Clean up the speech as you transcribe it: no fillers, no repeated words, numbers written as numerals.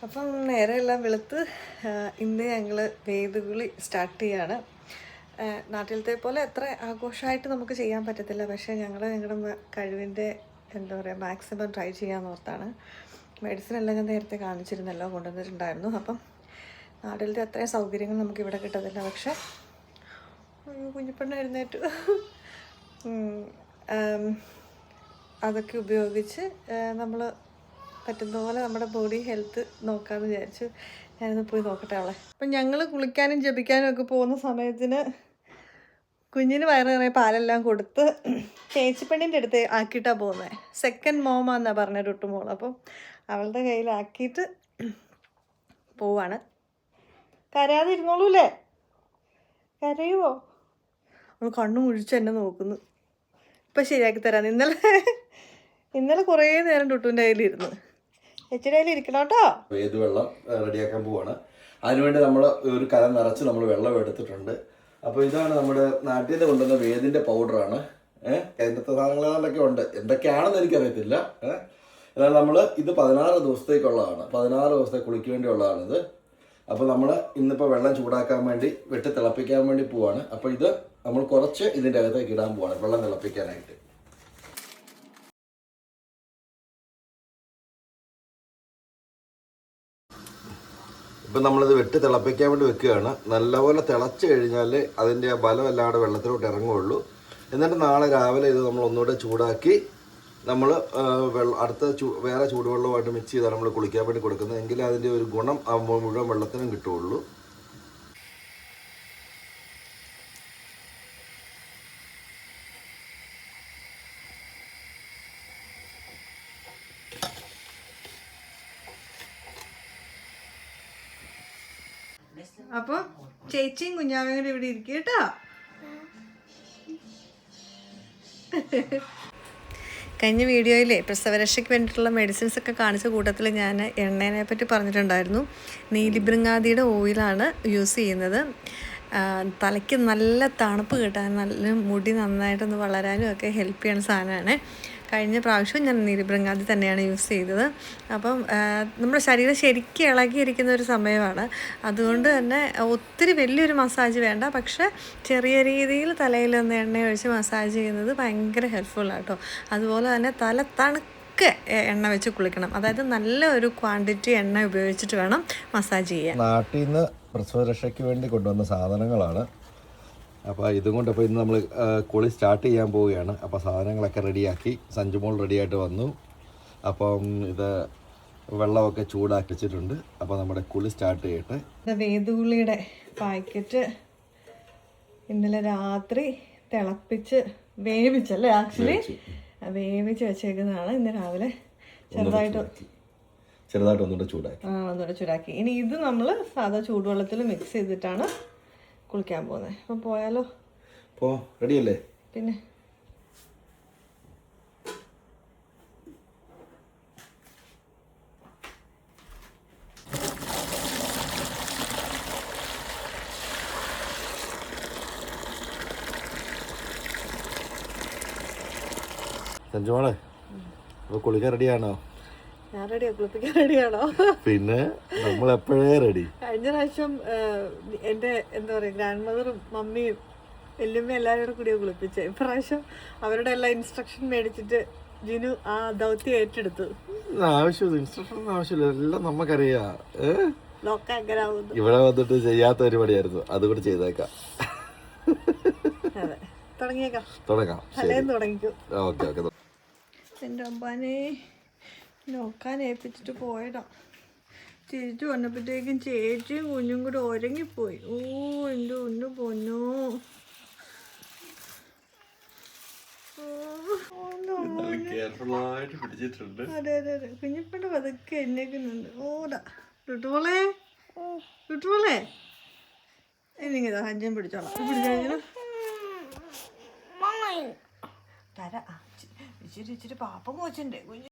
അപ്പം നേരെയെല്ലാം വെളുത്ത് ഇന്ന് ഞങ്ങൾ വേദകുളി സ്റ്റാർട്ട് ചെയ്യാണ്. നാട്ടിലത്തെ പോലെ എത്ര ആഘോഷമായിട്ട് നമുക്ക് ചെയ്യാൻ പറ്റത്തില്ല, പക്ഷേ ഞങ്ങളുടെ കഴിവിൻ്റെ എന്താ പറയുക മാക്സിമം ട്രൈ ചെയ്യാമെന്ന് ഓർത്താണ്. മെഡിസിൻ എല്ലാം ഞാൻ നേരത്തെ കാണിച്ചിരുന്നല്ലോ, കൊണ്ടുവന്നിട്ടുണ്ടായിരുന്നു. അപ്പം നാട്ടിലത്തെ അത്രയും സൗകര്യങ്ങൾ നമുക്ക് ഇവിടെ കിട്ടത്തില്ല. പക്ഷേ കുഞ്ഞിപ്പെണ്ണ എഴുന്നേറ്റ് അതൊക്കെ ഉപയോഗിച്ച് നമ്മൾ പറ്റുന്ന പോലെ നമ്മുടെ ബോഡി ഹെൽത്ത് നോക്കാമെന്ന് വിചാരിച്ചു. ഞാനൊന്ന് പോയി നോക്കട്ടെ അവളെ. അപ്പം ഞങ്ങൾ കുളിക്കാനും ജപിക്കാനും ഒക്കെ പോകുന്ന സമയത്തിന് കുഞ്ഞിന് വയറ് നിറയെ പാലെല്ലാം കൊടുത്ത് ചേച്ചിപ്പെണ്ണിൻ്റെ അടുത്ത് ആക്കിയിട്ടാണ് പോകുന്നത്. സെക്കൻഡ് മോമാന്നാണ് പറഞ്ഞത് ടുട്ടുമോൾ. അപ്പം അവളുടെ കയ്യിലാക്കിയിട്ട് പോവാണ്. കരയാതെ ഇരുന്നോളൂല്ലേ? കരയുമോ? അവൾ കണ്ണു മുഴിച്ച് എന്നെ നോക്കുന്നു. ഇപ്പം ശരിയാക്കി തരാം. ഇന്നലെ കുറേ നേരം ടുട്ടുവിൻ്റെ കയ്യിലിരുന്നു. ചേച്ചിയുടെ കയ്യിൽ ഇരിക്കണം കേട്ടോ. ഏത് വെള്ളം റെഡിയാക്കാൻ പോവാണ്. അതിനുവേണ്ടി നമ്മൾ ഒരു കലം നിറച്ച് നമ്മൾ വെള്ളം എടുത്തിട്ടുണ്ട്. അപ്പോൾ ഇതാണ് നമ്മുടെ നാട്ടിൽ നിന്ന് കൊണ്ടുവന്ന വേദിൻ്റെ പൗഡറാണ്. അതിൻ്റെ സാധനങ്ങളൊക്കെ ഉണ്ട്, എന്തൊക്കെയാണെന്ന് എനിക്കറിയത്തില്ല. എന്നാൽ നമ്മൾ ഇത് 16 ദിവസത്തേക്കുള്ളതാണ്. 16 ദിവസത്തെ കുളിക്ക് വേണ്ടിയുള്ളതാണിത്. അപ്പോൾ നമ്മൾ ഇന്നിപ്പോൾ വെള്ളം ചൂടാക്കാൻ വേണ്ടി വെട്ടി തിളപ്പിക്കാൻ വേണ്ടി പോവാണ്. അപ്പോൾ ഇത് നമ്മൾ കുറച്ച് ഇതിൻ്റെ അകത്തേക്ക് ഇടാൻ പോവാണ് വെള്ളം തിളപ്പിക്കാനായിട്ട്. ഇപ്പം നമ്മളിത് വെട്ടി തിളപ്പിക്കാൻ വേണ്ടി വെക്കുകയാണ്. നല്ലപോലെ തിളച്ച് കഴിഞ്ഞാൽ അതിൻ്റെ ആ ബലം എല്ലാം വെള്ളത്തിലോട്ട് ഇറങ്ങുകയുള്ളൂ. എന്നിട്ട് നാളെ രാവിലെ ഇത് നമ്മൾ ഒന്നുകൂടെ ചൂടാക്കി നമ്മൾ അടുത്ത വേറെ ചൂടുവെള്ളമായിട്ട് മിക്സ് ചെയ്താണ് നമ്മൾ കുളിക്കാൻ വേണ്ടി കൊടുക്കുന്നത്. എങ്കിലും അതിൻ്റെ ഒരു ഗുണം മുഴുവൻ വെള്ളത്തിനും കിട്ടുകയുള്ളൂ. അപ്പോൾ ചേച്ചിയും കുഞ്ഞാവയും കൂടി ഇവിടെ ഇരിക്കും കേട്ടോ. കഴിഞ്ഞ വീഡിയോയിലെ പ്രസവരക്ഷയ്ക്ക് വേണ്ടിയിട്ടുള്ള മെഡിസിൻസ് ഒക്കെ കാണിച്ച കൂട്ടത്തിൽ ഞാൻ എണ്ണേനെ പറ്റി പറഞ്ഞിട്ടുണ്ടായിരുന്നു. നീലിബൃങ്ങാതിയുടെ ഓയിലാണ് യൂസ് ചെയ്യുന്നത്. തലയ്ക്ക് നല്ല തണുപ്പ് കിട്ടാൻ, നല്ല മുടി നന്നായിട്ടൊന്ന് വളരാനും ഒക്കെ ഹെൽപ്പ് ചെയ്യുന്ന സാധനമാണ്. കഴിഞ്ഞ പ്രാവശ്യം ഞാൻ നീലിബൃങ്ങാതി തന്നെയാണ് യൂസ് ചെയ്തത്. അപ്പം നമ്മുടെ ശരീരം ശരിക്കും ഇളകിയിരിക്കുന്ന ഒരു സമയമാണ്. അതുകൊണ്ട് തന്നെ ഒത്തിരി വലിയൊരു മസാജ് വേണ്ട, പക്ഷേ ചെറിയ രീതിയിൽ തലയിലൊന്ന് എണ്ണ ഒഴിച്ച് മസാജ് ചെയ്യുന്നത് ഭയങ്കര ഹെൽപ്ഫുള്ളാണ് കേട്ടോ. അതുപോലെ തന്നെ തല തണുക്കെ എണ്ണ വെച്ച് കുളിക്കണം. അതായത് നല്ല ഒരു ക്വാണ്ടിറ്റി എണ്ണ ഉപയോഗിച്ചിട്ട് വേണം മസാജ് ചെയ്യാൻ. നാട്ടിൽ നിന്ന് പ്രസവരക്ഷയ്ക്ക് വേണ്ടി കൊണ്ടുവന്ന സാധനങ്ങളാണ്. അപ്പോൾ ഇതും കൊണ്ട് അപ്പോൾ ഇന്ന് നമ്മൾ കുളി സ്റ്റാർട്ട് ചെയ്യാൻ പോവുകയാണ്. അപ്പോൾ സാധനങ്ങളൊക്കെ റെഡിയാക്കി സഞ്ജുമോൾ റെഡിയായിട്ട് വന്നു. അപ്പം ഇത് വെള്ളമൊക്കെ ചൂടാക്കി വെച്ചിട്ടുണ്ട്. അപ്പോൾ നമ്മുടെ കുളി സ്റ്റാർട്ട് ചെയ്യട്ടെ. വേദകുളിയുടെ പാക്കറ്റ് ഇന്നലെ രാത്രി തിളപ്പിച്ച് വേവിച്ചല്ലേ, ആക്ച്വലി വേവിച്ച് വെച്ചേക്കുന്നതാണ്. ഇന്ന് രാവിലെ ചെറുതായിട്ട് ഒന്നുകൂടെ ചൂടാക്കി. ഇനി ഇത് നമ്മൾ സാധാ ചൂടുവെള്ളത്തിൽ മിക്സ് ചെയ്തിട്ടാണ് കുളിക്കാൻ പോകുന്നത്. അപ്പം പോയാലോ? റെഡിയല്ലേ? പിന്നെ സഞ്ജുമോളെ, അപ്പോൾ കുളിക്കാൻ റെഡിയാണോ? ഞാൻ റെഡിയാ. കുളിപ്പിക്കാൻ റെഡിയാണോ? പിന്നെ നമ്മൾ എപ്പോഴേ റെഡി. കഴിഞ്ഞ പ്രാവശ്യം എൻ്റെ എന്താ പറയുക ഗ്രാൻഡ് മദറും മമ്മിയും വല്യമ്മയും എല്ലാവരും കൂടിയാണ് കുളിപ്പിച്ചത്. ഇപ്രാവശ്യം അവരുടെ എല്ലാ ഇൻസ്ട്രക്ഷൻ മേടിച്ചിട്ട് ജിനു ആ ദൗത്യം ഏറ്റെടുത്തു. ഇൻസ്ട്രക്ഷൻ ആവശ്യമില്ല, എല്ലാം നമുക്കറിയാം. നോക്കാവുന്നു. ഇവിടെ വന്നിട്ട് ചെയ്യാത്ത പരിപാടിയായിരുന്നു, അതുകൂടി ചെയ്തേക്കാം. അതെ, തുടങ്ങാം. തുടങ്ങിക്കോ. ഓക്കെ. എൻ്റെ അമ്പാനെ നോക്കാൻ ഏൽപ്പിച്ചിട്ട് പോയതാ. തിരിച്ചു വന്നപ്പോഴത്തേക്കും ചേച്ചിയും കുഞ്ഞും കൂടെ ഉറങ്ങിപ്പോയി. എൻ്റെ ഒന്ന് പൊന്നോ. അതെ കുഞ്ഞിപ്പണ്ട് പതുക്കെ എഴുന്നേക്കുന്നുണ്ട്. ഓടാ ടുട്ടുമോളെ എനിക്കിതാ ഹജ്ജം പിടിച്ചോളാം. പിടിച്ചോ തരാ. ഇച്ചിരി പാപ്പം കോച്ചുണ്ട് കുഞ്ഞ്.